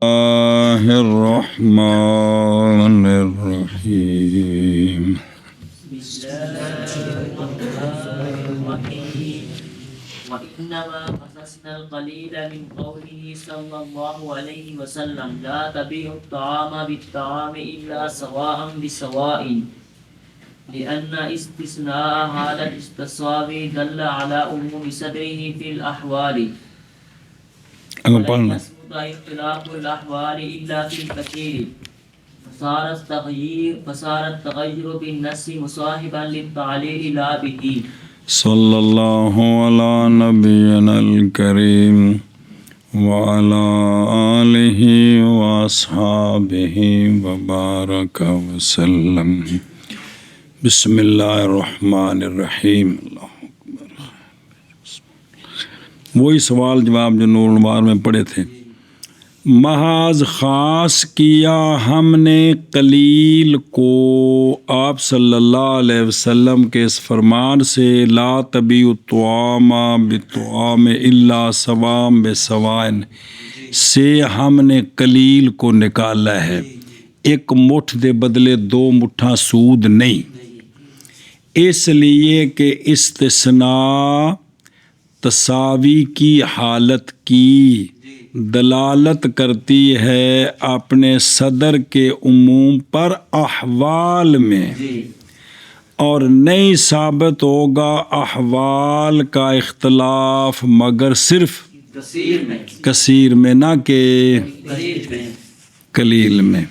الله الرحمن الرحيم بسم الله الرحمن الرحيم وإنما قصصنا القليل من قوله صلى الله عليه وسلم لا تبيعوا الطعام بالطعام إلا سواء بسواء لأن استثناء حالة التساوي دل على عموم صدره في الأحوال ولم يثبت اختلاف الأحوال إلا في الكثير فصار التغير بالنص مصاحبا للتعليل لا به. صلى الله على نبينا الكريم وعلى آله وأصحابه وبارك وسلم. بسم اللہ الرحمن الرحیم. وہی سوال جواب جو نور الانوار میں پڑھے تھے. محاذ خاص کیا ہم نے قلیل کو آپ صلی اللہ علیہ وسلم کے اس فرمان سے لا تبیعوا الطعام بالطعام الا سواء بسواء سے ہم نے قلیل کو نکالا ہے. ایک مٹھ دے بدلے دو مٹھاں سود نہیں، اس لیے کہ استثناء تساوی کی حالت کی دلالت کرتی ہے اپنے صدر کے عموم پر احوال میں، اور نہیں ثابت ہوگا احوال کا اختلاف مگر صرف کثیر میں نہ کہ قلیل میں.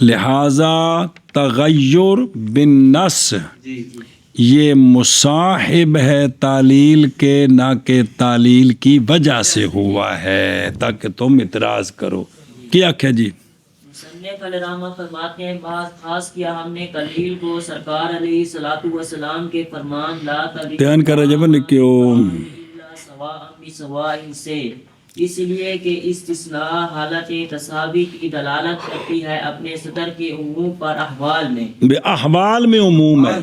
لہذا تغیر بالنص یہ مصاحب ہے تعلیل کے، نہ کہ تعلیل کی وجہ سے ہوا ہے تاکہ تم اعتراض کرو. کیا کیا جی؟ مصنف علیہ رحمہ فرماتے ہیں بعض خاص کیا ہم نے قلیل کو سرکار علیہ الصلوۃ والسلام کے فرمان لا تبیعوا بیان کر رہے جب کیوں الا سواء بسواء سے، اس لیے کہ استثناء حالت تساوی کی دلالت کرتی ہے اپنے صدر کے عموم پر احوال میں، احوال میں عموم ہے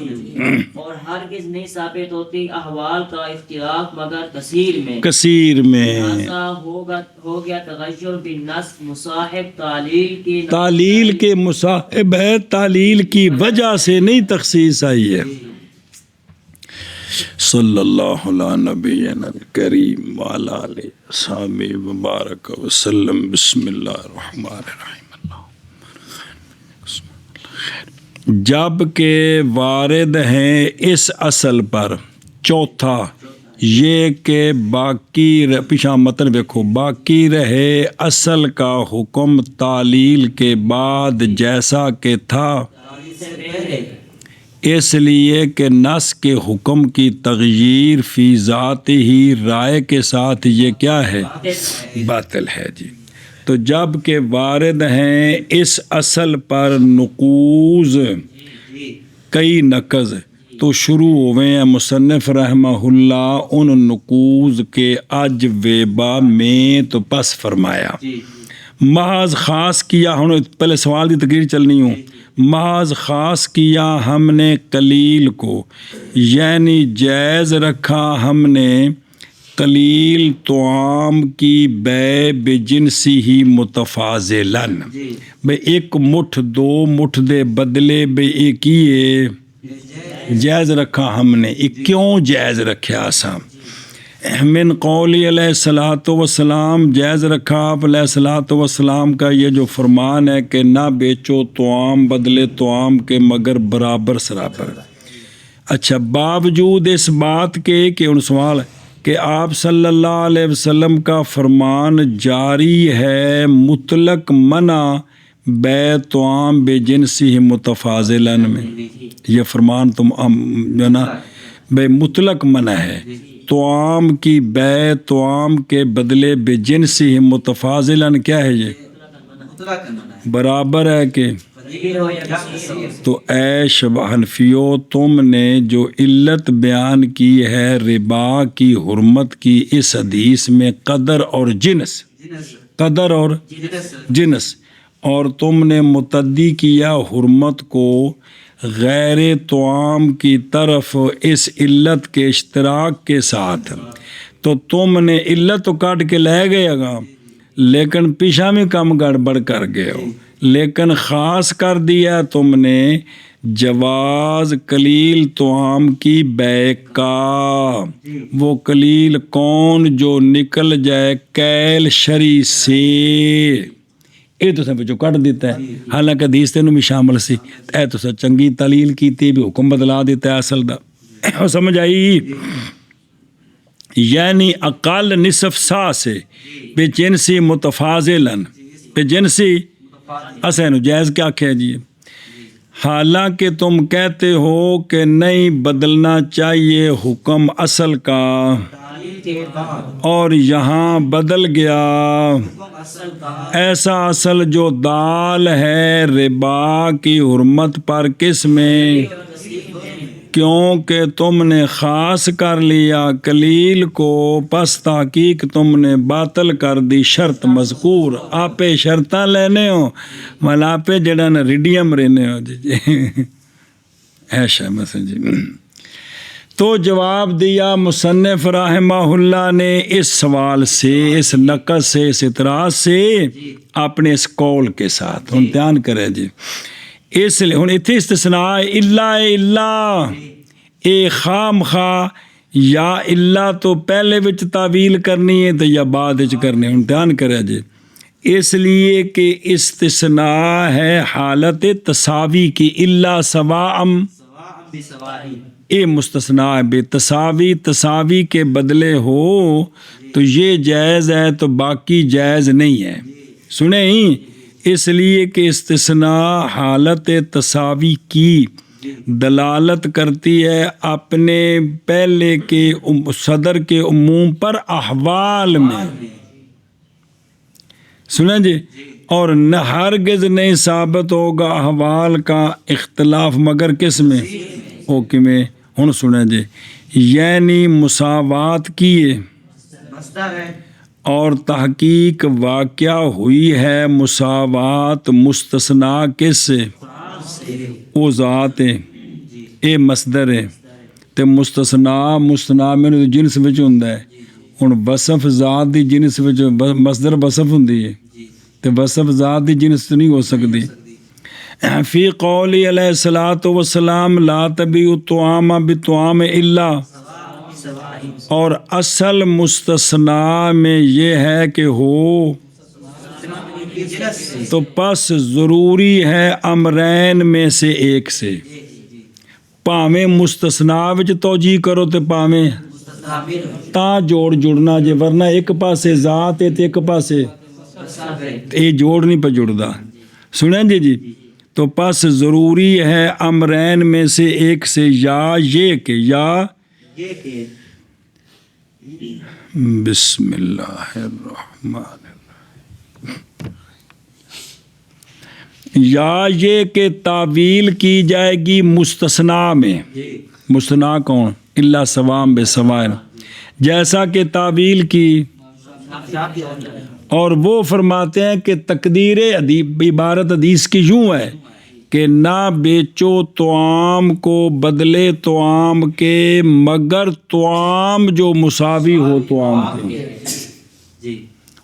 اور ہرگز نہیں ثابت ہوتی احوال کا اختلاف مگر کثیر میں. لہذا ہو گیا تغیر بالنص مصاحب تعلیل کے مصاحب ہے، تعلیل کی وجہ سے نہیں تخصیص آئی ہے. صلی اللہ علی نبینا الکریم وعلی آلہ وصحبہ وبارک وسلم. بسم اللہ الرحمن الرحیم. جب کہ وارد ہیں اس اصل پر چوتھا یہ کہ باقی پیچھا متن دیکھو، باقی رہے اصل کا حکم تعلیل کے بعد جیسا کہ تھا، اس لیے کہ نص کے حکم کی تغییر فی ذات ہی رائے کے ساتھ یہ کیا ہے؟ باطل ہے جی. تو جب کہ وارد ہیں اس اصل پر نقوض کئی نقض، تو شروع ہوئے ہیں مصنف رحمہ اللہ ان نقوض کے اجوبہ میں. تو پس فرمایا محض خاص کیا، ہم پہلے سوال کی تقریر چلنی ہوں. محض خاص کیا ہم نے قلیل کو، یعنی جائز رکھا ہم نے قلیل طعام کی بے بجنسی ہی متفاضلاً، بے ایک مٹھ دو مٹھ دے بدلے بے ایک ہی جائز رکھا ہم نے. کیوں جائز رکھا سا؟ من قولی علیہ الصلوۃ والسلام، جائز رکھا آپ علیہ الصلوۃ والسلام کا یہ جو فرمان ہے کہ نہ بیچو طعام بدلے طعام کے مگر برابر سرابر. اچھا، باوجود اس بات کے کہ ان سوال کہ آپ صلی اللہ علیہ وسلم کا فرمان جاری ہے مطلق منع بے طعام بے جنسی متفاضلاً میں، یہ فرمان تم جو نا بے مطلق منع ہے طعام کی بے طعام کے بدلے بے جنسی متفاضلاً، کیا ہے یہ برابر ہے کہ. تو اے شبہ حنفیو، تم نے جو علت بیان کی ہے ربا کی حرمت کی اس حدیث میں قدر اور جنس اور تم نے متعدی کیا حرمت کو غیر طعام کی طرف اس علت کے اشتراک کے ساتھ، تو تم نے علت تو کاٹ کے لے گئے گا، لیکن پیچھا میں کم گڑبڑ کر گئے ہو، لیکن خاص کر دیا تم نے جواز قلیل طعام کی بے کا۔ وہ قلیل کون؟ جو نکل جائے کیل شری سے، یہ تو سب جو کٹ دیتا ہے، حالانکہ حدیث تینوں بھی شامل سی، اے تو سب چنگی تعلیل کیتی بھی حکم بدلا دیتا ہے اصل دا، سمجھ آئی؟ یعنی اقل نصف سا سے بے جنسی متفاضلاً، بے جنسی اسین جائز کیا کہہ جی، حالانکہ تم کہتے ہو کہ نہیں بدلنا چاہیے حکم اصل کا، اور یہاں بدل گیا ایسا اصل جو دال ہے ربا کی حرمت پر، کس میں؟ کیونکہ تم نے خاص کر لیا قلیل کو، پس تحقیق تم نے باطل کر دی شرط مذکور۔ آپ شرطاں لینے ہو مل آپ جڑا نا ریڈیم رہنے ہو جی ایشا مثلا جی۔ تو جواب دیا مصنف رحمہ اللہ نے اس سوال سے، اس نقص سے، اس اعتراض سے، اپنے اس قول کے ساتھ ہن دھیان کرے جی، اس لیے ہن اتنے استثناء اللہ اے خام خواہ یا اللہ تو پہلے وچ تعویل کرنی ہے تو یا بعد وچ کرنی ہے، ہن دھیان کرے جی، اس لیے کہ استثناء ہے حالت تساوی کی، اللہ سواء اے مستثنیٰ ہے بے تساوی، تساوی کے بدلے ہو تو یہ جائز ہے تو باقی جائز نہیں ہے، سنیں، اس لیے کہ استثناء حالت تساوی کی دلالت کرتی ہے اپنے پہلے کے صدر کے عموم پر احوال میں، سنیں جی، اور نہ ہرگز نہیں ثابت ہوگا احوال کا اختلاف مگر کس میں؟ اوکے میں ہن سنیں جی، یعنی مساوات کیے اور تحقیق واقع ہوئی ہے، مساوات مستثنیٰ کس سے؟ او ذات ہے، اے مصدر ہے، تے مستثنیٰ میں جنس وچ ہوندا ہے، ہن وصف ذات دی جنس وچ مصدر وصف ہوندی ہے تے وصف ذات دی جنس تو نہیں ہو سکتی۔ فی قولی علیہ الصلاۃ والسلام لا تبیعوا الطعام بالطعام الا، اور اصل مستثنیٰ میں یہ ہے کہ ہو تو پس ضروری ہے امرین میں سے ایک سے، پاویں مستثنیٰ وچ توجیہ کرو تے پاویں تا جوڑ جڑنا جے، ورنہ ایک پاسے ذات ہے تے ایک پاسے یہ جوڑ نہیں پہ جڑدا، سنیں جی، تو پس ضروری ہے امرین میں سے ایک سے، یا یہ کہ، یا بسم اللہ الرحمن الرحیم، یا یہ کہ تعویل کی جائے گی مستثنیٰ میں، مستثنیٰ کون؟ اللہ سوام بے سوائن، جیسا کہ تعویل کی، اور وہ فرماتے ہیں کہ تقدیر عبارت حدیث کی یوں ہے کہ نہ بیچو طعام کو بدلے طعام کے مگر طعام جو مساوی ہو طعام کے،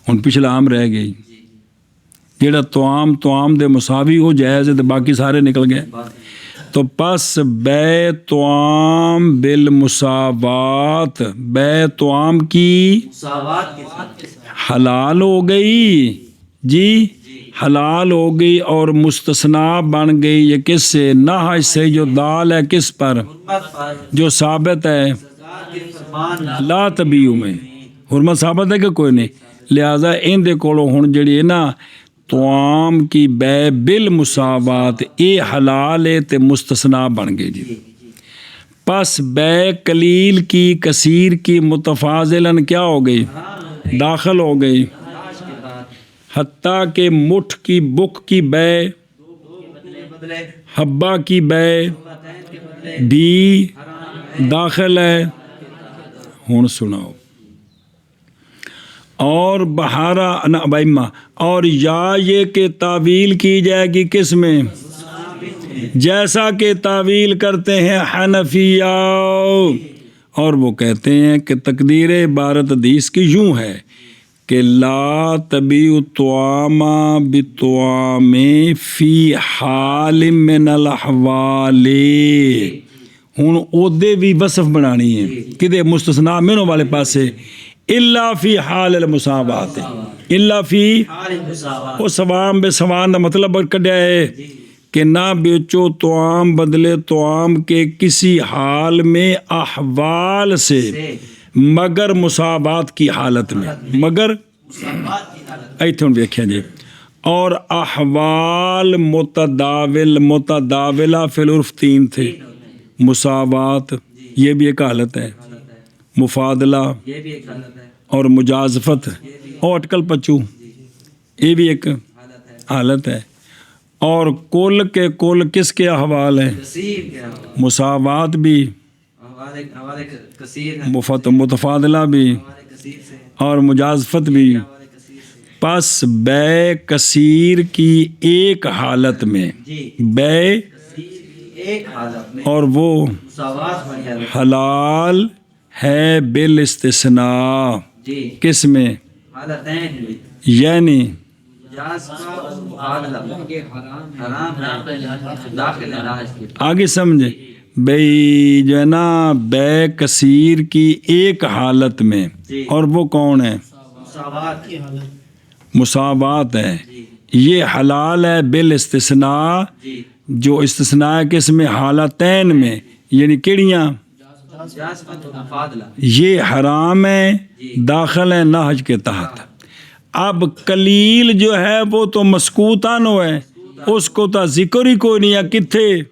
ان پچھلا عام رہ گئی، جیڑا طعام دے مساوی ہو جائز ہے تو باقی سارے نکل گئے، تو پس بے طعام بالمساوات، بے طعام کی حلال ہو گئی جی، حلال ہو گئی اور مستثنیٰ بن گئی، یہ کس سے؟ نہ سے جو دال ہے کس پر؟ جو ثابت ہے لا تبیعوا میں، حرمت ثابت ہے کہ کوئی نہیں، لہذا ان دے کولوں ہن جڑی ہے نا طعام کی بے بالمساوات، اے حلال ہے تے مستثنیٰ بن گئی جی، پس بے قلیل کی کثیر کی متفاضلاً کیا ہو گئی؟ داخل ہو گئی، حتیٰ کہ مٹھ کی بک کی بے، حبہ کی بے بھی داخل ہے، ہن سناؤ، اور بہارا بائمہ، اور یا یہ کہ تعویل کی جائے گی کس میں؟ جیسا کہ تعویل کرتے ہیں حنفیہ، اور وہ کہتے ہیں کہ تقدیر عبارت حدیث کی یوں ہے کہ لا تبیع الطعام بالطعام فی حال من الاحوال. ہن اودے بھی وصف بنانی ہے کدے مستثنا منو والے پاسے الا فی حال المساوات. الا فی او سوام بے سوان دا مطلب کڈیا ہے کہ نہ بیچو طعام بدلے طعام کے کسی حال میں احوال سے مگر مساوات کی حالت میں. مگر ایتھے دیکھیں جی اور احوال متداولہ فی العرف 3 تھے. مساوات یہ بھی ایک حالت ہے، مفاضلہ اور مجازفت اور اٹکل پچو یہ بھی ایک حالت ہے. اور کل کے کل کس کے احوال ہیں؟ مساوات بھی، متفاضلہ بھی اور مجازفت بھی. پس بے کثیر کی ایک حالت میں بے اور وہ حلال ہے بالاستثناء. کس میں؟ یعنی آگے سمجھے بھئی جو ہے نا بے کثیر کی ایک حالت میں، اور وہ کون ہے؟ مساوات ہے. یہ حلال ہے بالاستثناء، جو استثناء کس میں؟ حالتین میں. یعنی کیڑیاں؟ یہ حرام ہے، داخل ہے نہج کے تحت. اب قلیل جو ہے وہ تو مسکوتاً ہے، اس کو تو ذکر ہی کوئی نہیں ہے کتھے.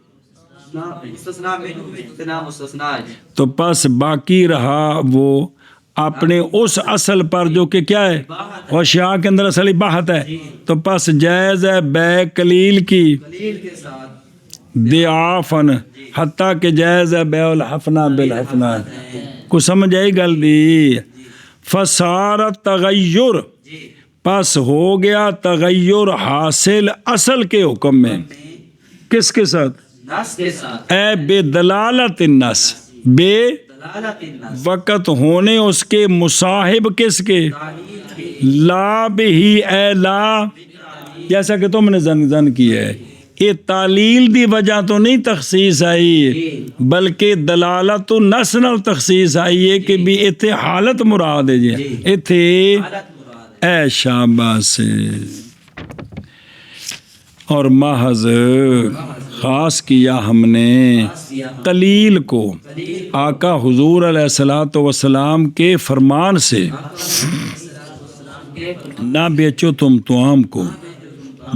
تو پس باقی رہا وہ اپنے اس اصل پر جو کہ کیا ہے وشیاء کے اندر اصل اباحت ہے. تو پس جائز ہے بے قلیل کی ضعافن، حتیٰ کہ جائز ہے بیع الحفنہ بالحفنہ. کو سمجھ آئی گل دی؟ فصار تغیر، پس ہو گیا تغیر حاصل اصل کے حکم میں. کس کے ساتھ؟ اے بے دلالت النص، بے وقت ہونے اس کے مصاحب کس کے؟ لا بھی اے لا، جیسا کہ تم نے زن کی ہے. یہ تعلیل دی وجہ تو نہیں تخصیص آئی بلکہ دلالت و نص نال تخصیص آئی ہے کہ بھی اتھے حالت مراد ہے. جی اتھے اے شاباش. اور محض خاص کیا ہم نے قلیل کو آقا حضور علیہ الصلوۃ والسلام کے فرمان سے نہ بیچو تم طعام کو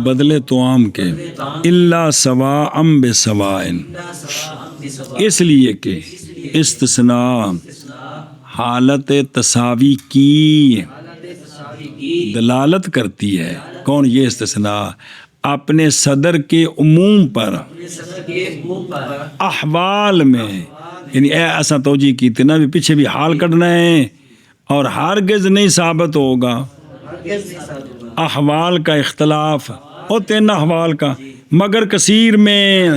بدلے طعام کے الا سواء بسواء، اس لیے کہ استثناء حالت تساوی کی دلالت کرتی ہے. کون یہ استثناء؟ اپنے صدر کے عموم پر احوال میں. یعنی اے ایسا توجہ کی تھی نا بھی پیچھے بھی حال کرنا ہے اور ہرگز نہیں ثابت ہوگا احوال کا اختلاف اور 3 احوال کا مگر کثیر میں.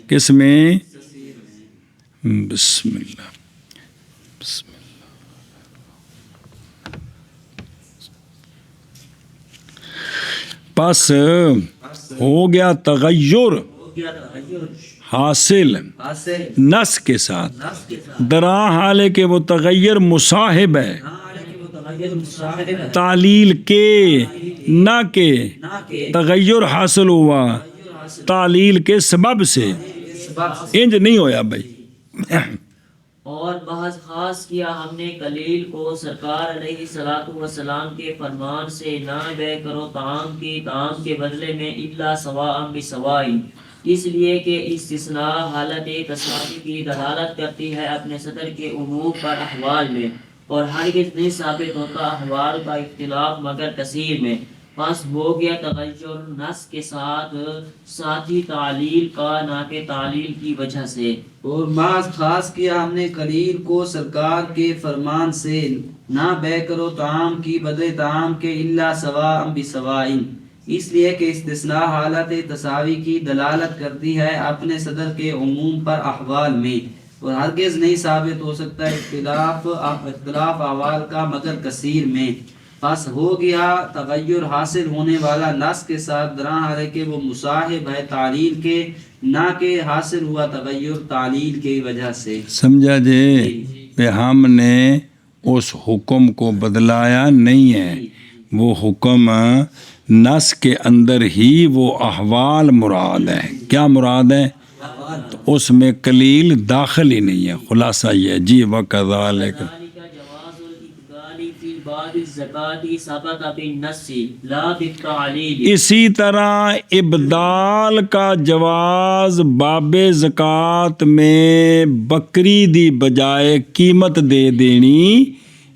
کس میں؟ بسم اللہ بسم اللہ. پس ہو گیا تغیر حاصل نس کے ساتھ درا حال کہ وہ تغیر مصاحب ہے تعلیل کے، نہ کہ تغیر حاصل ہوا تعلیل کے سبب سے. انج نہیں ہویا بھائی. اور بحث خاص کیا ہم نے قلیل کو سرکار علیہ الصلوۃ والسلام کے فرمان سے نہ بے کرو طعام کی طعام کے بدلے میں الا سواء بسواء، اس لیے کہ استثناء حالت تساوی کی دلالت کرتی ہے اپنے صدر کے عموم پر احوال میں، اور ہرگز نہیں ثابت ہوتا احوال کا اختلاف مگر کثیر میں. بس ہو گیا تغیر نص کے ساتھ ساتھی تعلیل کا، نہ کہ تعلیل کی وجہ سے. اور بعض خاص کیا ہم نے قلیل کو سرکار کے فرمان سے نہ بے کرو طعام کی بدلے طعام کے الا سواء بسواء، اس لیے کہ استثناء حالت تساوی کی دلالت کرتی ہے اپنے صدر کے عموم پر احوال میں، اور ہرگز نہیں ثابت ہو سکتا اختلاف احوال کا مگر کثیر میں. پس ہو گیا تغیر حاصل ہونے والا نس کے ساتھ درا حال کہ وہ مصاحب ہے تعلیل کے، نہ کہ حاصل ہوا تغیر تعلیل کی وجہ سے. سمجھا جی کہ ہم نے اس حکم کو بدلایا نہیں ہے، وہ حکم نس کے اندر ہی وہ احوال مراد ہے. کیا مراد ہے؟ تو اس میں قلیل داخل ہی نہیں ہے. خلاصہ یہ ہے جی. وَكَذَلِكَ جواز الابدال فی باب الزکاة ثبت بالنص لا بالتعلیل. اسی طرح ابدال کا جواز باب زکوٰۃ میں بکری دی بجائے قیمت دے دینی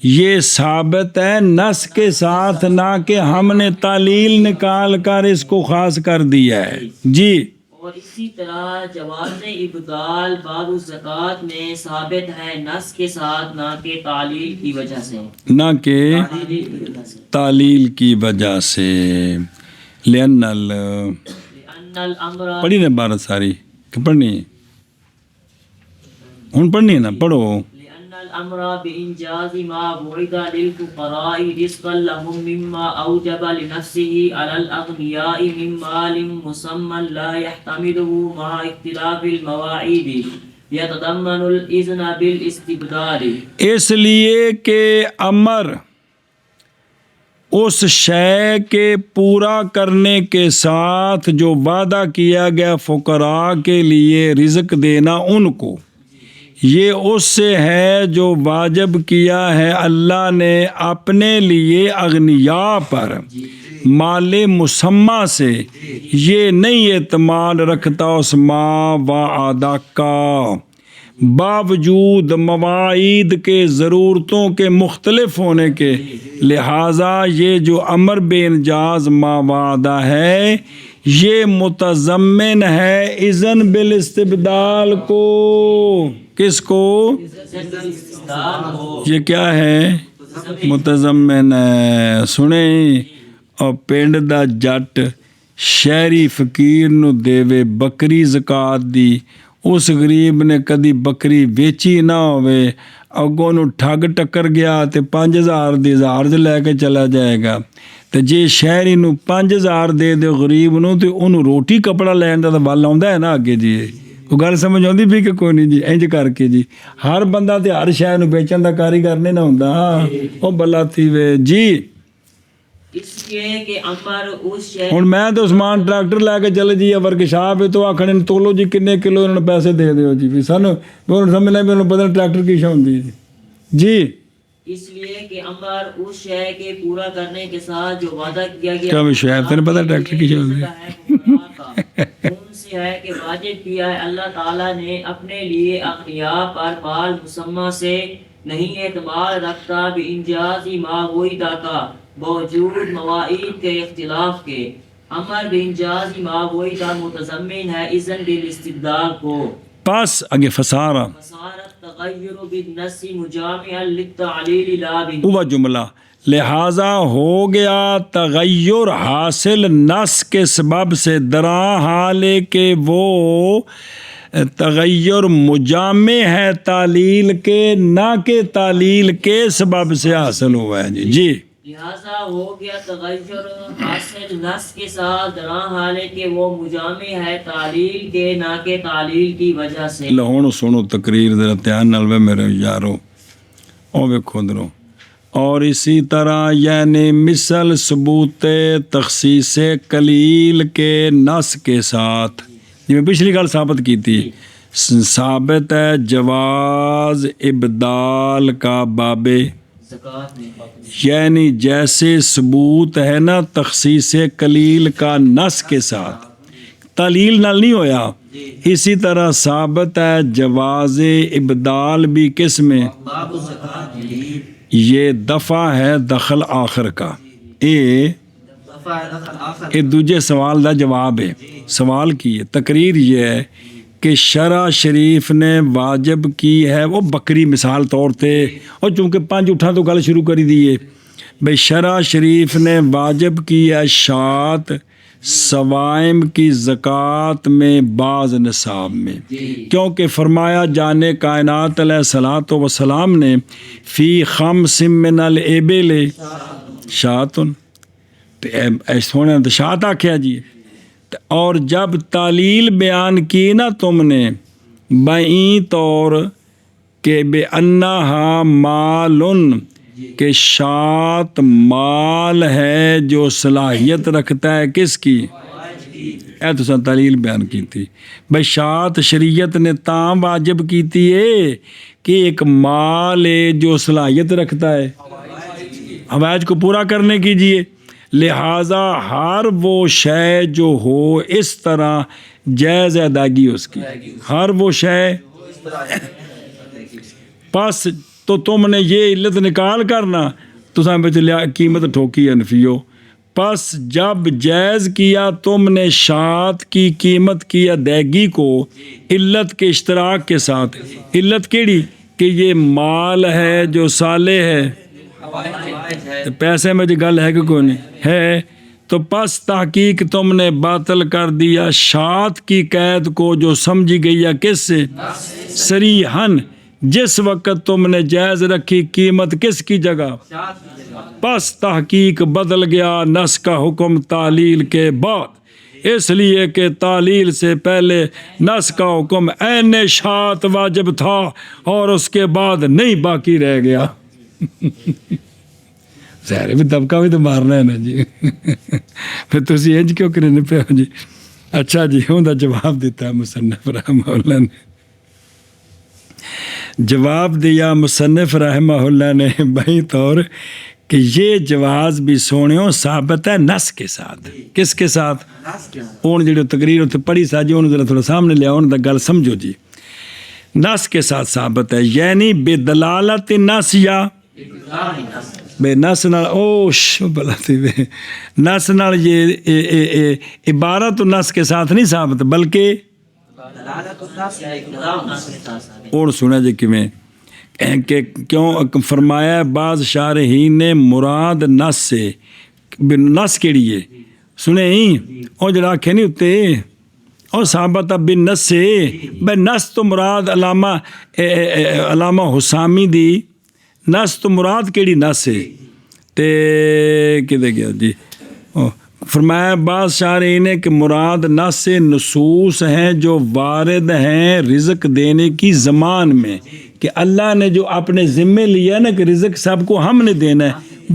یہ ثابت ہے نص کے ساتھ، نہ کہ ہم نے تعلیل نکال کر اس کو خاص کر دیا ہے جی. اور اسی طرح جواز ابدال باب الزکوٰۃ میں ثابت ہے نص کے ساتھ، نہ کہ تعلیل کی وجہ سے. نہ کہ تعلیل کی وجہ سے. لأن الامر پڑھی نا عبارت ساری کہ پڑھنی ہے؟ ہن پڑھنی ہے نا، پڑھو. لأن الامر بانجاز ما وعد للفقراء رزقا لهم مما اوجب لنفسه على الاغنياء من مال مسمى لا يحتمله مع اختلاف المواعيد يتضمن الاذن بالاستبدال. اس لیے کہ امر اس شے کے پورا کرنے کے ساتھ جو وعدہ کیا گیا فقراء کے لیے رزق دینا ان کو، یہ اس سے ہے جو واجب کیا ہے اللہ نے اپنے لیے اغنیاء پر مال مسمہ سے. یہ نہیں اعتماد رکھتا اس ما وعدہ کا، باوجود مواعید کے ضرورتوں کے مختلف ہونے کے. لہٰذا یہ جو امر بے انجاز ما وعدہ ہے یہ متضمن ہے اذن بالاستبدال کو. کس کو؟ یہ کیا ہے؟ متضمن ہے. سنیں، اور پنڈ دا جٹ شہری فقیر نو دیوے بکری زکات دی، اس غریب نے کدی بکری ویچی نہ ہوئے، اگوں نو ٹھگ ٹکر گیا تے 5000 دی ہزار لے کے چلا جائے گا. تے جے شہری نو 5000 دے دے غریب نو تے انہوں روٹی کپڑا لین دا ول آਉਂਦਾ ہے نا اگے جی. وہ گل سمجھ آتی بھی کہ کوئی نہیں جی. انج کر کے جی ہر بندہ تے ہر شے نو بیچن دا کاریگر نہیں نہ ہوندا. او بلا تھی وے جی. اس لیے کہ امر اس شے ہن میں تے عثمان ٹریکٹر لے کے چلے جی ورکشاپ تو آکھنے تولو جی کنے کلو انہوں نے پیسے دے دیو جی. بھی سانو سمجھنا بھی انہوں پتہ ٹریکٹر کی شے ہوندی جی. اس لیے کہ امر اس شے کے پورا کرنے کے ساتھ جو وعدہ کیا گیا کیا شاید تمہیں پتہ ٹریکٹر کی شے ہوندی ان سے ہے کہ واجب کیا ہے اللہ تعالیٰ نے اپنے لیے اغنیاء پر مال مسمہ سے نہیں اعتماد رکھتا بانجاز ما وعدہ کا باوجود مواعید کے اختلاف کے. امر بانجاز ما وعدہ متضمن ہے اذن بالاستبدال کو. پس اگے فسارا فصارت تغیر بالنص مجامعا للتعلیل لا بال. وہ جملہ لہٰذا ہو گیا تغیر حاصل نص کے سبب سے درا حالے کہ وہ تغیر مجامع ہے تعلیل کے، نہ کہ تعلیل کے سبب سے حاصل ہوا ہے جی. جی لہذا ہو گیا تغیر حاصل نص کے ساتھ درا حالے کہ وہ مجامع ہے تعلیل کے، نہ کہ تعلیل کی وجہ سے. لہون سنو تقریر ذرا دھیان نال وے میرے یارو، او ویکھو درو. اور اسی طرح یعنی مثل ثبوت تخصیص قلیل کے نص کے ساتھ، جی میں پچھلی گل ثابت کی تھی، ثابت ہے جواز ابدال کا باب زکوٰۃ میں. یعنی جیسے ثبوت ہے نا تخصیص قلیل کا نص کے ساتھ، تعلیل نال نہیں ہویا، اسی طرح ثابت ہے جواز ابدال بھی کس میں؟ باب الزکوٰۃ میں. یہ دفع ہے دخل آخر کا. یہ دوجے سوال دا جواب ہے. سوال کی ہے تقریر یہ ہے کہ شرع شریف نے واجب کی ہے وہ بکری مثال طور تے، اور چونکہ 5 اٹھا تو گل شروع کری دیئے بھئی شرع شریف نے واجب کی ہے شات سوائم کی زکوٰۃ میں بعض نصاب میں، کیونکہ فرمایا جانے کائنات علیہ الصلوۃ والسلام نے فی خمس من الابل شاتن سونے تو شات آخیا جی. اور جب تعلیل بیان کی نا تم نے بئی طور کہ بے انہا مالن کہ شات مال ہے جو صلاحیت رکھتا ہے کس کی. اے تو سن تعلیل بیان کی تھی بھائی شات شریعت نے تاں واجب کیتی ہے کہ ایک مال ہے جو صلاحیت رکھتا ہے حوائج کو پورا کرنے کیجیے. لہٰذا ہر وہ شے جو ہو اس طرح جائز ادائیگی اس کی ہر وہ شے. پس تو تم نے یہ علت نکال کرنا تو سامنے چلیا قیمت ٹھوکی انفیو. پس جب جائز کیا تم نے شات کی قیمت کی ادائیگی کو علت کے اشتراک کے ساتھ. علت کیڑی کہ یہ مال ہے جو صالح ہے پیسے میں جو گل ہے کہ کوئی نہیں ہے. تو پس تحقیق تم نے باطل کر دیا شات کی قید کو جو سمجھی گئی ہے کس سے صریحاً جس وقت تم نے جائز رکھی قیمت کس کی جگہ. پس تحقیق بدل گیا نس کا حکم تعلیل کے بعد اس لیے کہ تعلیل سے پہلے نس کا حکم عین شات واجب تھا اور اس کے بعد نہیں باقی رہ گیا. ظاہر بھی طبقہ بھی تو مارنا ہے نا جی. پھر تسی انج کیوں کرنے پہ ہو جی. اچھا جی ہوں دا جواب دیتا ہے مصنف رحمہ اللہ نے. جواب دیا مصنف رحمہ اللہ نے بھائی طور کہ یہ جواز بھی سونیوں ثابت ہے نس کے ساتھ. کس کے ساتھ؟ اون جڑی تقریر اتنے پڑھی سا جی انہوں ذرا تھوڑا سامنے لیا ان دا گل سمجھو جی. نس کے ساتھ ثابت ہے یعنی بے دلالت نس یا بے نس نال بلاتی بے نس نال یہ عبارت نس کے ساتھ نہیں ثابت بلکہ اور سنا جی کیویں کہ کیوں فرمایا بعض شارحین نے مراد نس سے نس کیڑی ہے سنے ہی اور جڑا آکھے نہیں ہوتے اور ثابت بن نس سے بے نس تو مراد علامہ حسامی دی نس تو مراد کیڑی نس ہے تے کدے گیا جی فرمایا بعض شارحین نے کہ مراد نس سے نصوص ہیں جو وارد ہیں رزق دینے کی زمان میں کہ اللہ نے جو اپنے ذمے لیا نا کہ رزق سب کو ہم نے دینا ہے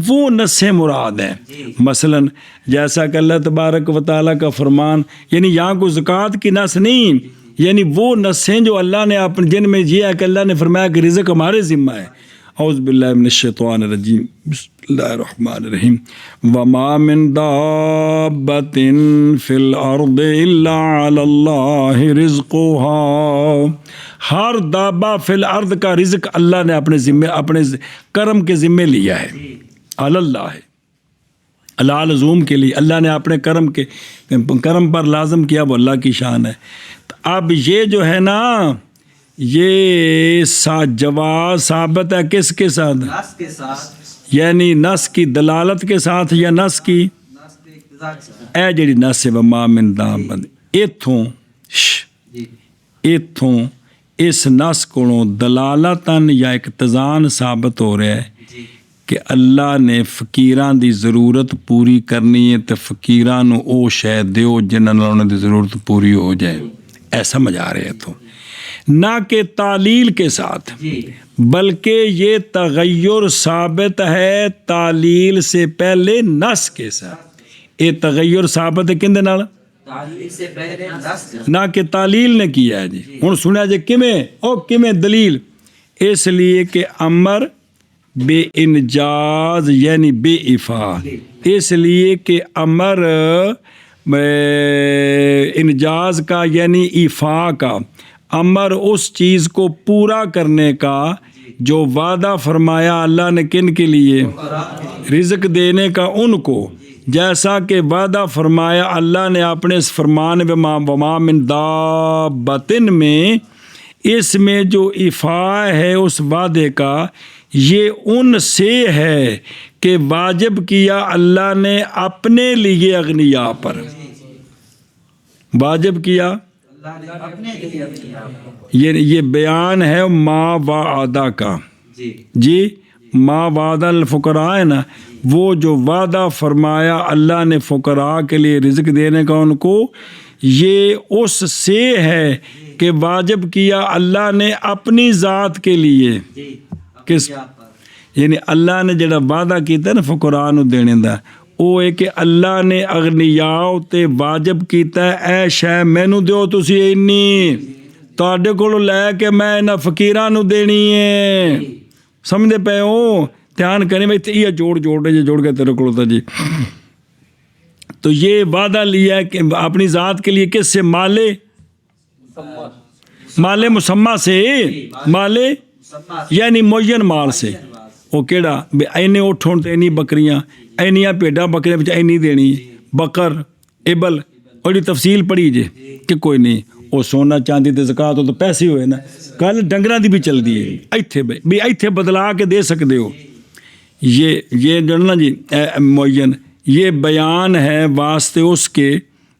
وہ نس مراد ہیں. مثلا جیسا کہ اللہ تبارک و تعالیٰ کا فرمان یعنی یہاں کو زکوٰۃ کی نس نہیں یعنی وہ نسیں جو اللہ نے اپنے جن میں یہ ہے کہ اللہ نے فرمایا کہ رزق ہمارے ذمہ ہے. اعوذ باللہ من الشیطان الرجیم بسم اللہ الرحمن الرحیم وما من دابۃ فی الارض الا علی اللہ رزقها. ہر دابہ فی الارض کا رزق اللہ نے اپنے ذمے اپنے کرم کے ذمے لیا ہے. علی اللہ ہے اللہ لزوم کے لیے اللہ نے اپنے کرم پر لازم کیا وہ اللہ کی شان ہے. اب یہ جو ہے نا یہ جواز ثابت ہے کس کے ساتھ نس کے ساتھ یعنی نس کی دلالت کے ساتھ یا نس کی اے جڑی نس ہے وما من دابۃ ایتھوں اس نس کو دلالتاً یا اقتضان ثابت ہو رہا ہے کہ اللہ نے فقیران دی ضرورت پوری کرنی ہے تو فقیران او شے دیو جنہاں نال انہاں دی ضرورت پوری ہو جائے. ایسا سمجھ آ رہے ہے تو نہ کہ تعلیل کے ساتھ بلکہ یہ تغیر ثابت ہے تعلیل سے پہلے نس کے ساتھ. یہ تغیر ثابت ہے کن دے نال تعلیل سے پہلے نس نہ کہ تعلیل نے کیا ہے جی. ہن سنیا جی کیویں دلیل اس لیے کہ امر بے انجاز یعنی بے افا اس لیے کہ امر انجاز کا یعنی ایفا کا امر اس چیز کو پورا کرنے کا جو وعدہ فرمایا اللہ نے کن کے لیے رزق دینے کا ان کو جیسا کہ وعدہ فرمایا اللہ نے اپنے اس فرمان وما من دابۃ میں اس میں جو ایفا ہے اس وعدے کا یہ ان سے ہے کہ واجب کیا اللہ نے اپنے لیے اغنیاء پر واجب کیا یہ بیان ہے ما وعدہ کا جی ما وعدہ الفقراء ہے نا وہ جو وعدہ فرمایا اللہ نے فقراء کے لیے رزق دینے کا ان کو، یہ اس سے ہے کہ واجب کیا اللہ نے اپنی ذات کے لیے، کس یعنی اللہ نے جڑا وعدہ کیتا نا فقراء نو دینے دا، وہ ہے کہ اللہ نے اغنیاء تے واجب کیتا ہے اے شے مینوں دیو تسی اینی، تواڈے کولوں لے کے میں انہاں فقیراں نو دینی ہے، سمجھدے پے ہو؟ دھیان کریں بھائی یہ جوڑ کے تیرے کو ہوتا جی. تو یہ وعدہ لیا ہے کہ اپنی ذات کے لیے کس سے؟ مال مسمہ سے، مال یعنی معین مال سے. وہ کیڑا اینے اٹھ ہون تے اینی بکریاں، اینیاں بھیڈاں بکریاں وچ اینی دینی، بکر ابل، اور تفصیل پڑھی جے کہ کوئی نہیں وہ سونا چاندی تے زکات ہو تو پیسے ہوئے نا، کل ڈنگراں دی بھی چل دی ہے ایتھے بھی ایتھے بدلا کے دے سکتے ہو. یہ جو نا جی معین، یہ بیان ہے واسطے اس کے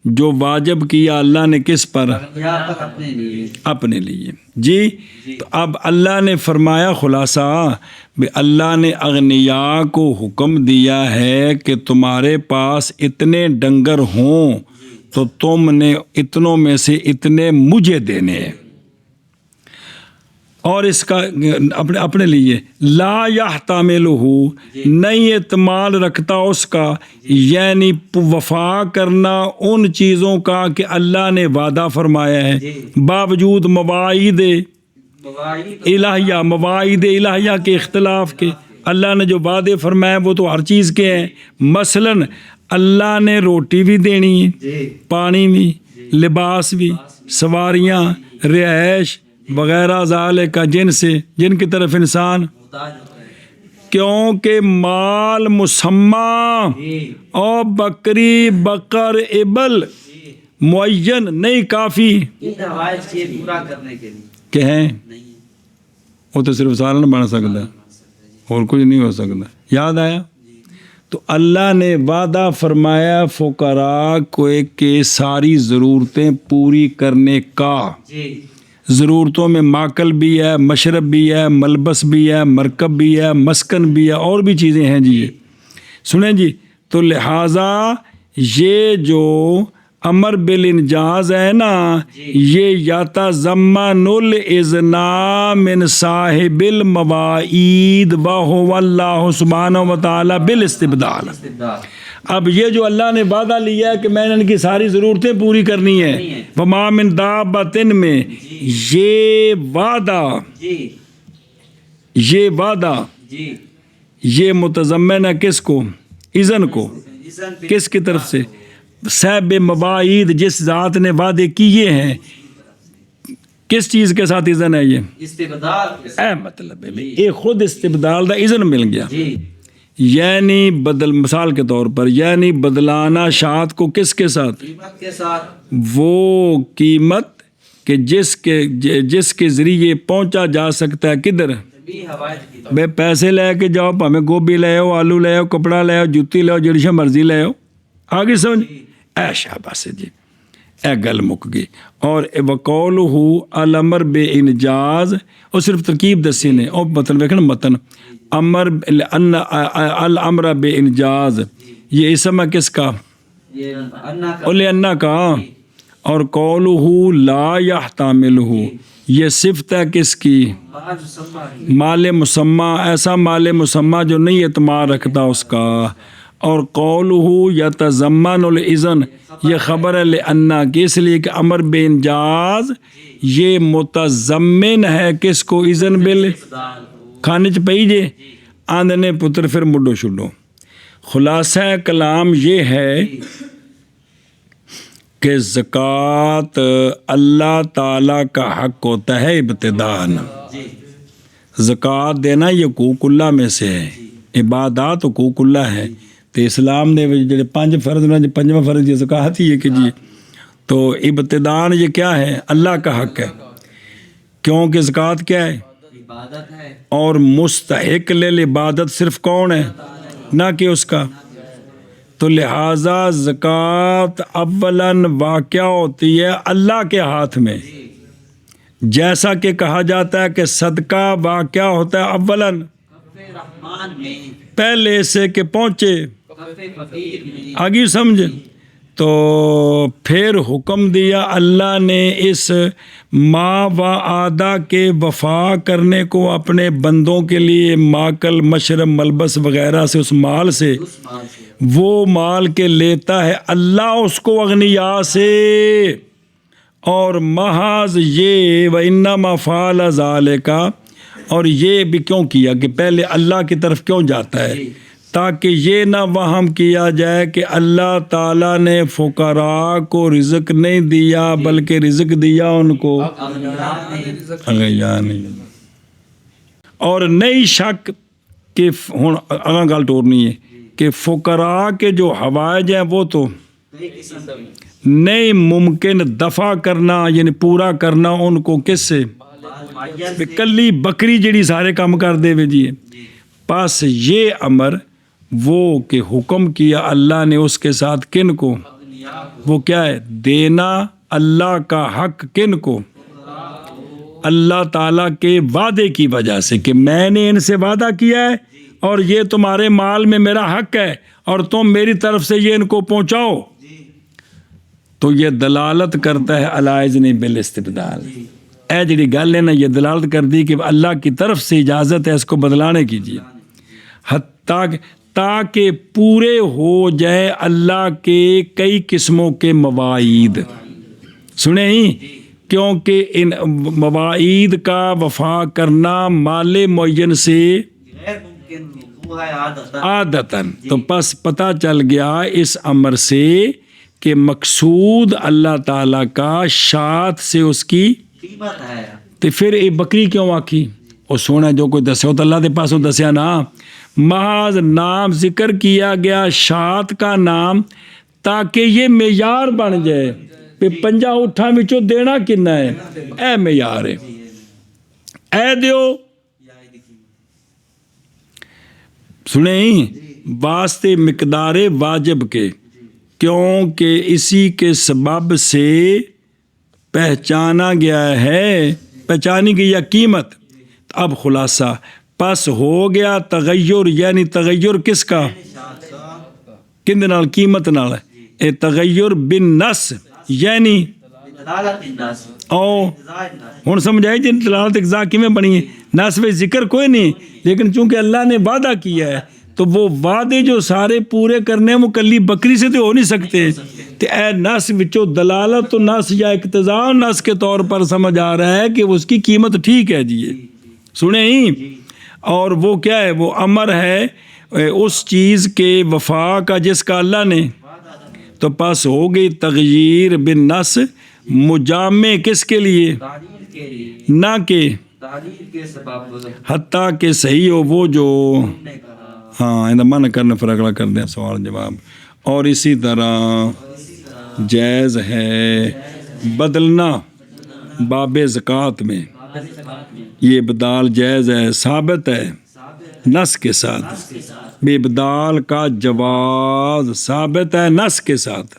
جو واجب کیا اللہ نے کس پر؟ اپنے لیے. جی تو اب اللہ نے فرمایا خلاصہ بھی اللہ نے اغنیاء کو حکم دیا ہے کہ تمہارے پاس اتنے ڈنگر ہوں تو تم نے اتنوں میں سے اتنے مجھے دینے ہیں، اور اس کا اپنے لیے لا یحتملہ، نہیں احتمال رکھتا اس کا، یعنی وفا کرنا ان چیزوں کا کہ اللہ نے وعدہ فرمایا ہے باوجود مواعید الہیہ کے اختلاف کے. اللہ نے جو وعدے فرمائے وہ تو ہر چیز کے ہیں. مثلاً اللہ نے روٹی بھی دینی ہے، پانی بھی، لباس بھی، سواریاں، رہائش وغیرہ ذالک جن کی طرف انسان، کیونکہ مال مسمہ اور بکری بکر ابل معین نہیں کافی کہ ہیں، وہ تو صرف سالن بن سکتا ہے اور کچھ نہیں ہو سکتا. یاد آیا؟ تو اللہ نے وعدہ فرمایا فقراء کو کہ ساری ضرورتیں پوری کرنے کا. ضرورتوں میں ماکل بھی ہے، مشرب بھی ہے، ملبس بھی ہے، مرکب بھی ہے، مسکن بھی ہے، اور بھی چیزیں ہیں جی. سنیں جی، تو لہٰذا یہ جو امر بالانجاز ہے نا، یہ یتضمن الاذن من صاحب المواعید وهو اللہ سبحانہ وتعالی بالاستبدال. اب یہ جو اللہ نے وعدہ لیا ہے کہ میں نے ان کی ساری ضرورتیں پوری کرنی ہے، وما من دابۃ میں، یہ وعدہ یہ متضمن ہے کس کو؟ اذن کو. کس کی طرف سے؟ صاحب مواعید، جس ذات نے وعدے کیے ہیں. کس چیز کے ساتھ اذن ہے؟ یہ استبدال. مطلب ہے یہ خود استبدال دا اذن مل گیا، یعنی مثال کے طور پر یعنی بدلانا شاعت کو کس کے ساتھ؟ وہ قیمت کہ جس کے ذریعے پہنچا جا سکتا ہے کدھر؟ بے پیسے لے کے جاؤ، ہمیں گوبھی لے آؤ، آلو لے آؤ، کپڑا لے آؤ، جوتی لے آؤ، جڑی مرضی لے آؤ. آگے سمجھ؟ اے شاباش جی، اے گل مک گئی. اور وقولہ الامر بے انجاز، اور صرف ترکیب دسی نے، اور متن ویکھنا متن امر الامر بے انجاز، یہ اسم ہے کس کا؟ لأن کا. اور قولہ لا یحتملہ، یہ صفت ہے کس کی؟ مال مسمہ، ایسا مال مسمہ جو نہیں اعتماد رکھتا اس کا. اور قولہ یتضمن الاذن، یہ خبر ہے لأن کی، اس لیے کہ امر بے انجاز یہ متضمن ہے کس کو؟ اذن بل کھانے چ پئی جے آندنے پتر پھر مڈو شڈو. خلاصہ کلام یہ ہے کہ زکوٰۃ اللہ تعالیٰ کا حق ہوتا ہے ابتداءً. زکوٰۃ دینا یہ حقوق اللہ میں سے ہے، عبادات حقوق اللہ ہے. تو اسلام نے جڑے 5 فرض نے، 5واں فرض یہ زکوٰۃ ہی ہے کہ جی. تو ابتداءً یہ کیا ہے؟ اللہ کا حق ہے، کیونکہ زکوٰۃ کیا ہے؟ عبادت ہے. اور مستحق للعبادت صرف کون ہے؟ نہ کہ اس کا. تو لہٰذا زکوٰۃ اولاً واقع ہوتی ہے اللہ کے ہاتھ میں، جیسا کہ کہا جاتا ہے کہ صدقہ واقع ہوتا ہے اولاً پہلے سے کہ پہنچے کفے فقیر میں آگے سمجھ. تو پھر حکم دیا اللہ نے اس ما وعدہ کے وفا کرنے کو اپنے بندوں کے لیے ماکل مشرب ملبس وغیرہ سے، اس مال سے، اس مال سے وہ مال کے لیتا ہے اللہ اس کو اغنیا سے. اور محض یہ وَإِنَّمَا فَعَلَ ذَلِكَ، اور یہ بھی کیوں کیا کہ پہلے اللہ کی طرف کیوں جاتا ہے؟ تاکہ یہ نہ وہم کیا جائے کہ اللہ تعالیٰ نے فقراء کو رزق نہیں دیا بلکہ رزق دیا ان کو اغنیاء نہیں. اور نہیں شک کہ ہن اگاں گل ٹورنی ہے کہ فقراء کے جو حوائج ہیں وہ تو نہیں ممکن دفع کرنا، یعنی پورا کرنا ان کو کس سے؟ کلی بکری جڑی سارے کام کر دے وے جی. پس یہ امر وہ کہ حکم کیا اللہ نے اس کے ساتھ کن کو، وہ کیا ہے؟ دینا اللہ کا حق کن کو؟ اللہ تعالیٰ کے وعدے کی وجہ سے کہ میں نے ان سے وعدہ کیا ہے اور یہ تمہارے مال میں میرا حق ہے اور تم میری طرف سے یہ ان کو پہنچاؤ. تو یہ دلالت کرتا ہے الائذن بالاستبدال. اے جڑی گل ہے نا، یہ دلالت کر دی کہ اللہ کی طرف سے اجازت ہے اس کو بدلانے کیجیے، تاکہ پورے ہو جائے اللہ کے کئی قسموں کے مواعید. سنیں ہی، کیونکہ ان مواعید کا وفا کرنا مال معین سے غیر ممکن وہ ہے عادتاً. تو پس پتہ چل گیا اس امر سے کہ مقصود اللہ تعالیٰ کا شاعت سے اس کی قیمت ہے. تو پھر یہ بکری کیوں آکی؟ وہ سونا جو کوئی دسے ہو تو اللہ دے پاسوں دسیا نا، محض نام ذکر کیا گیا شاعت کا نام تاکہ یہ معیار بن جائے کہ 50 اٹھاں وچوں دینا کنا ہے، اے معیار ہے، اے دیو. سنیں واسطے مقدار واجب کے، کیونکہ اسی کے سبب سے پہچانا گیا ہے، پہچانی گئی قیمت. اب خلاصہ پس ہو گیا تغیر، یعنی تغیر کس کا؟ کن نال؟ قیمت نال. اے تغیر بالنص، یعنی دلالت الناس او ہن سمجھ آئی جی دلالت اقضاء کیویں بنی ہے؟ نص میں ذکر کوئی نہیں، لیکن چونکہ اللہ نے وعدہ کیا ہے تو وہ وعدے جو سارے پورے کرنے وہ کلی بکری سے تو ہو نہیں سکتے. تو اے نص وچوں دلالت تو نص یا اقتضاء نص کے طور پر سمجھ آ رہا ہے کہ اس کی قیمت ٹھیک ہے جی. سنیں ہی، اور وہ کیا ہے؟ وہ امر ہے اس چیز کے وفا کا جس کا اللہ نے. تو پس ہو گئی تغییر بالنص مجامع کس کے لیے؟ تعلیل کے لیے، نہ کہ تعلیل کے سبب حتیٰ کہ صحیح ہو وہ جو نے کہا. ہاں اندر من کرنے پر اگلا کر دیں سوال جواب. اور اسی طرح جائز ہے بدلنا باب زکوٰۃ میں، یہ ابدال جائز ہے، ثابت ہے نص کے ساتھ. بے ابدال کا جواز ثابت ہے نص کے ساتھ،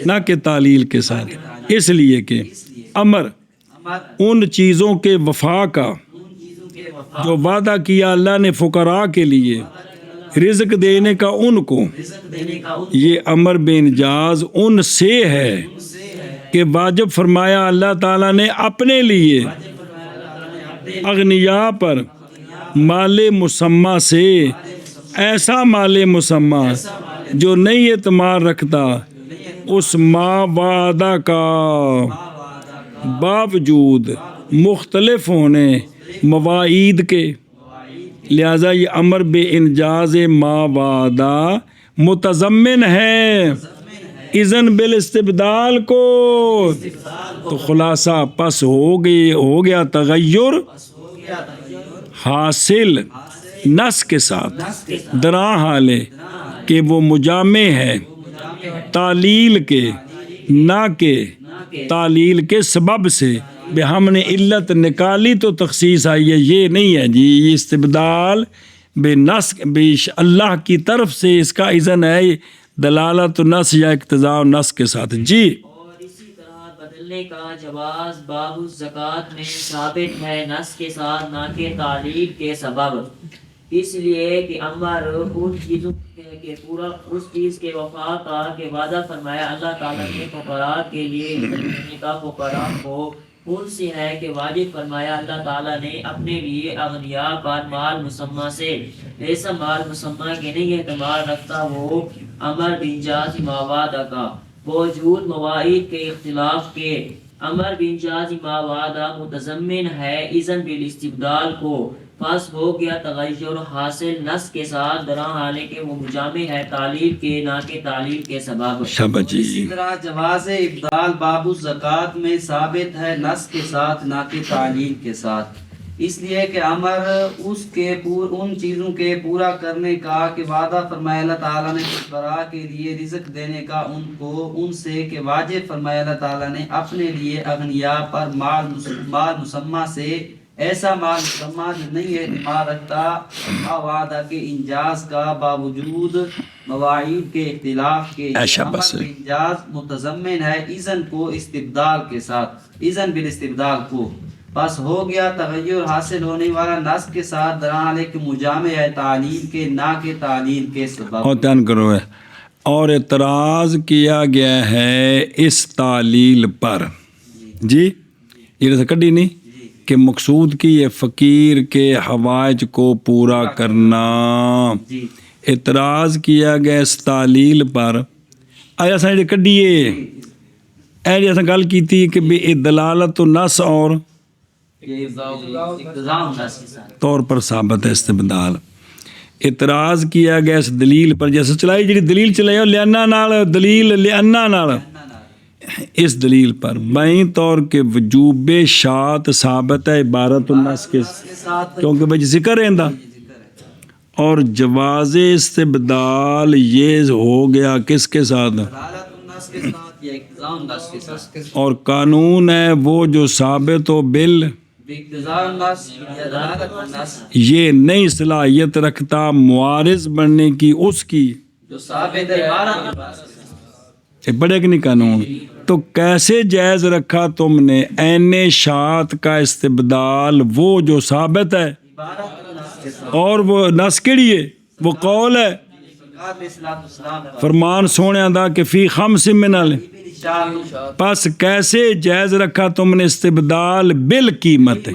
نہ کہ تعلیل کے ساتھ. اس لیے کہ امر ان چیزوں کے وفا کا جو وعدہ کیا اللہ نے فقراء کے لیے رزق دینے کا ان کو، یہ امر بے انجاز ان سے ہے کہ واجب فرمایا اللہ تعالیٰ نے اپنے لیے اغنیاء پر مال مسمہ سے، ایسا مال مسمہ جو نہیں اعتماد رکھتا اس ما وعدہ کا، باوجود مختلف ہونے مواعید کے. لہذا یہ امر بے انجاز ما وعدہ متضمن ہے اذن بالاستبدال کو. تو خلاصہ پس ہو گیا تغیر حاصل نص کے ساتھ درا حالے کہ وہ مجامع ہے تعلیل کے، نہ کہ تعلیل کے سبب سے. بے ہم نے علت نکالی تو تخصیص آئی ہے، یہ نہیں ہے جی. یہ استبدال بے نص بے اللہ کی طرف سے اس کا اذن ہے، دلالت نص یا اقتضاء نص کے ساتھ جی. اور اسی طرح بدلنے کا جواز باب الزکوٰۃ میں ثابت ہے نص کے ساتھ، نہ کہ تعلیل کے سبب. اس لیے کہ امر ان چیزوں کے پورا اس چیز کے وفا کا کہ وعدہ فرمایا اللہ تعالیٰ نے فقراء کے لیے دینے کا فقراء کو ان سے ہے کہ واجب فرمایا اللہ تعالیٰ نے اپنے لیے اغنیاء پر مال مسمہ سے ایسا مال مسمہ کے نہیں اعتماد رکھتا وہ امر بنجاز موادہ کا موجود مواعید کے اختلاف کے امر بنجاز موادہ متضمن ہے اذن بالاستبدال کو پس ہو گیا تغیر حاصل نص کے ساتھ درا حالانکہ وہ مجامع ہے تعلیل کے نہ کہ تعلیل کے سبب شاباش اسی جی طرح جواز ابدال باب الزکوٰۃ میں ثابت ہے نص کے ساتھ نہ کہ تعلیل کے ساتھ، اس لیے کہ امر اس کے ان چیزوں کے پورا کرنے کا کہ وعدہ فرمایا اللہ تعالیٰ نے فقراء کے لیے رزق دینے کا ان سے کہ واجب فرمایا اللہ تعالیٰ نے اپنے لیے اغنیاء پر مال مسمہ سے ایسا مال مسمہ جو نہیں اعتماد رکھتا وعدہ کے انجاز کا باوجود مواعید کے اختلاف کے امر انجاز متضمن ہے اذن کو استبدال کے ساتھ اذن بالاستبدال کو بس ہو گیا تغیر حاصل ہونے والا نص کے ساتھ درحال کہ مجامع ہے تعلیل کے نہ کہ تعلیل کے سبب اور دھیان کرو ہے اور اعتراض کیا گیا ہے اس تعلیل پر جی یہ کڈی نہیں کہ مقصود کی یہ فقیر کے حوائج کو پورا کرنا اعتراض کیا گیا اس تعلیل پر آیا سا کڈیے اے جیسا گل کی تھی کہ بے دلالت و نص اور طور پر ثابت ہے استبدال اعتراض کیا گیا اس دلیل پر جیسے چلائی جی دلیل چلائی لیانا نال دلیل لیانا نال اس دلیل پر بائیں طور کے وجوب شات ثابت ہے عبارت النص کے کیونکہ بھائی ذکر ہے اور جواز استبدال یہ ہو گیا کس کے ساتھ اور قانون ہے وہ جو ثابت و بل یہ نئی صلاحیت رکھتا معارض بننے کی اس کی جو ثابت ہے بڑے کہ نہیں قانون تو کیسے جائز رکھا تم نے عین شات کا استبدال وہ جو ثابت ہے اور وہ نص کیڑی ہے وہ قول ہے فرمان سونے دا کہ فی خمس من پس کیسے جائز رکھا تم نے استبدال بل قیمت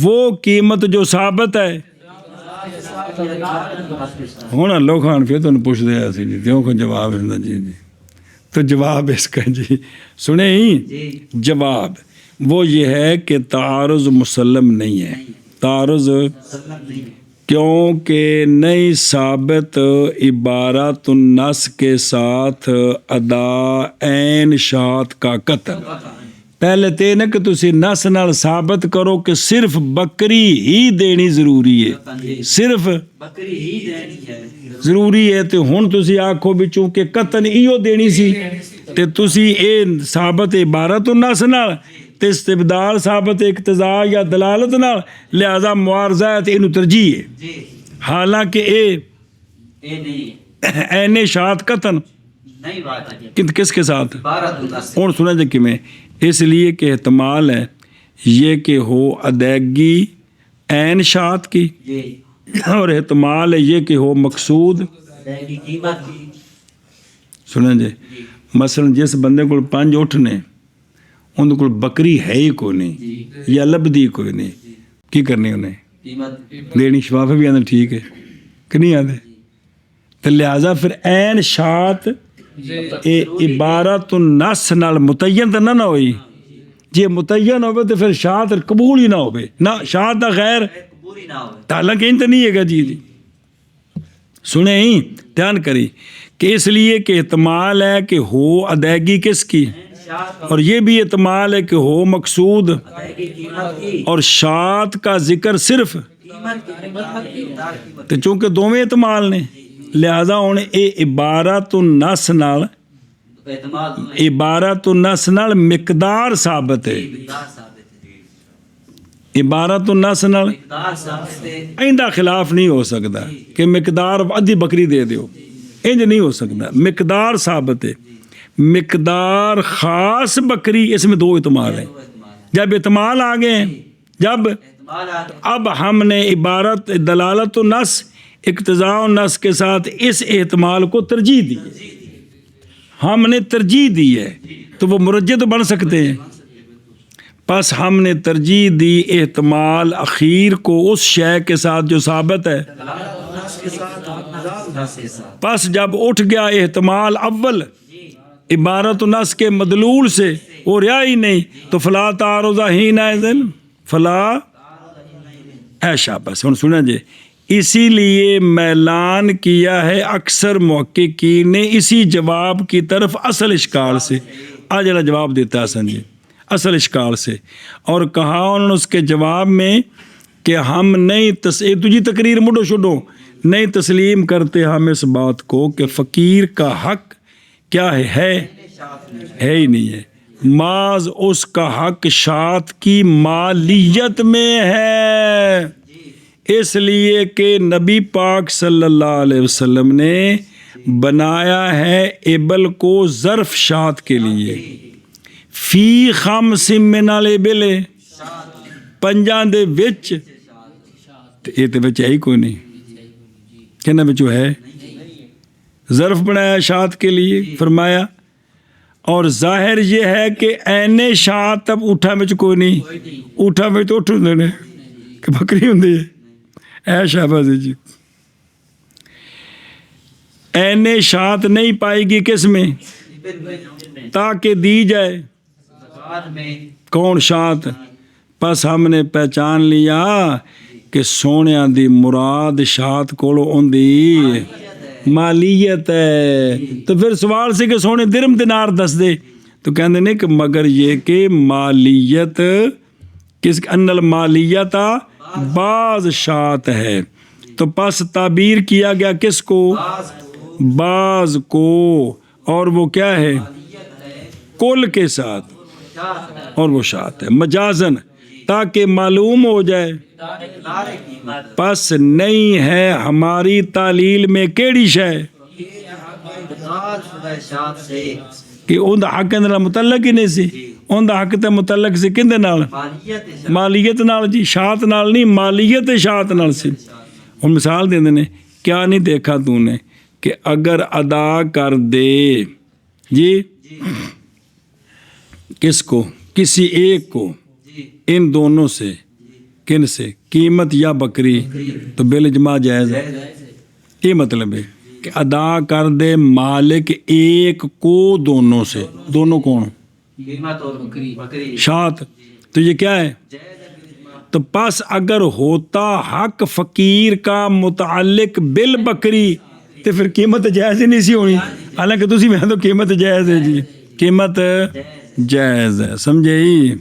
وہ قیمت جو ثابت ہے ہونا لو خان پھر تمہیں پوچھ دیا سی جی دیو کو جواب ہے جی جی تو جواب اس کا جی سنے ہی جواب وہ یہ ہے کہ تعارض مسلم نہیں ہے تعارض کیونکہ نئی ثابت عبارت النص کے ساتھ ادا عین شات کا قتل پہلے تے نہ کہ تسی نص نال ثابت کرو کہ صرف بکری ہی دینی ضروری ہے صرف بکری ہی دینی ہے ضروری ہے تو ہن تسی آکھو بھی چونکہ قتل ایو دینی سی تے تسی اے ثابت عبارت النص نال تے استبدال ثابت اقتضاء یا دلالت نال لہذا معارضہ ہے تے اینو ترجیح ہے حالانکہ عین شات قتل کس کے ساتھ اور سنا جائے کہ میں اس لیے کہ احتمال ہے یہ کہ ہو ادائیگی عین شات کی اور احتمال ہے یہ کہ ہو مقصود سنیں جی مثلا جس بندے کو 5 اٹھ نے ان کو بکری ہے ہی کوئی نہیں یا لبدی کوئی نہیں کی کرنی انہیں دینی شفاف بھی آدھے ٹھیک ہے کہ نہیں آدھے تو لہٰذا پھر عین شات عبارت النص نال متعین تو نہ ہوئی جی متعین ہوئے تو پھر شات قبول ہی نہ ہوئے نہ شات دا غیر تعلق ان تو نہیں ہے گا جی جی سنیں ہی دھیان کری کہ اس لیے کہ احتمال ہے کہ ہو ادائیگی کس کی اور یہ بھی احتمال ہے کہ ہو مقصود اور شات کا ذکر صرف تو چونکہ دونوں احتمال نے لہذا ہوں اے عبارت النص نال مقدار ثابت ہے عبارت النص نال ایندہ خلاف نہیں ہو سکتا کہ مقدار ادھی بکری دے دیو انج نہیں ہو سکتا مقدار ثابت ہے مقدار خاص بکری اس میں 2 احتمال ہیں جب احتمال آ گئے ہیں جب اب ہم نے عبارت دلالت النص اقتضاء النص کے ساتھ اس احتمال کو ترجیح دی ہے، ہم نے ترجیح دی ہے، تو وہ مرجح تو بن سکتے ہیں، پس ہم نے ترجیح دی احتمال اخیر کو اس شے کے ساتھ جو ثابت ہے، پس جب اٹھ گیا احتمال اول عبارت النص کے مدلول سے، وہ رہا ہی نہیں، تو فلا تعارض حینئذ فلا ایشا. بس ہن سنیں جی، اسی لیے میلان کیا ہے اکثر محققین نے اسی جواب کی طرف اصل اشکال سے. آج جڑا جواب دیتا ہے حسن جی اصل اشکال سے، اور کہا انہوں نے اس کے جواب میں کہ ہم نہیں تجھی تقریر مڈو شڈو نہیں تسلیم کرتے ہم اس بات کو کہ فقیر کا حق کیا ہے ہی نہیں ہے، معاذ اس کا حق شات کی مالیت میں ہے، اس لیے کہ نبی پاک صلی اللہ علیہ وسلم نے بنایا ہے ابل کو ظرف شات کے لیے، فی خمس من الابل پنجاں دے وچ، یہ تے وچ ہے ہی کوئی نہیں، کہنا بچو ہے ظرف بنایا شات کے لیے فرمایا، اور ظاہر یہ ہے کہ اینے شات اب اٹھا میں کوئی نہیں، اٹھا میں تو اٹھ ہوندے نے کہ بکری ہوندی ہے، اے شہباز جی اینے شات نہیں پائے گی کس میں تاکہ دی جائے کون شات. پس ہم نے پہچان لیا کہ سونیاں دی مراد شات کولو ہوندی مالیت ہے. تو پھر سوال سے کہ سونے درم دینار دس دے، تو کہندے نے کہ مگر یہ کہ مالیت کس ان المالیت بعض شات ہے، تو پس تعبیر کیا گیا کس کو بعض کو، اور وہ کیا ہے کل کے ساتھ، اور وہ شات ہے مجازن تاکہ معلوم ہو جائے. پس نہیں ہے ہماری تعلیل میں کیڑی شے کہ ان دا حق اندر متعلق ہی نہیں سی، ان دا حق تے متعلق سی کندے نال مالیت نال جی، شات نال نہیں، مالیت شات نال سی. ہن مثال دیندے نے کیا نہیں دیکھا تو نے کہ اگر ادا کر دے جی کس کو کسی ایک کو ان دونوں سے، کن سے قیمت یا بکری، تو بالاجماع جائز ہے. یہ مطلب ہے کہ ادا کر دے مالک ایک کو دونوں سے، دونوں کون شات، تو یہ کیا ہے. تو پس اگر ہوتا حق فقیر کا متعلق بالبکری تو پھر قیمت جائز ہی نہیں سی ہونی، حالانکہ تسی میں تو قیمت جائز ہے جی، قیمت جائز ہے، سمجھے ہی.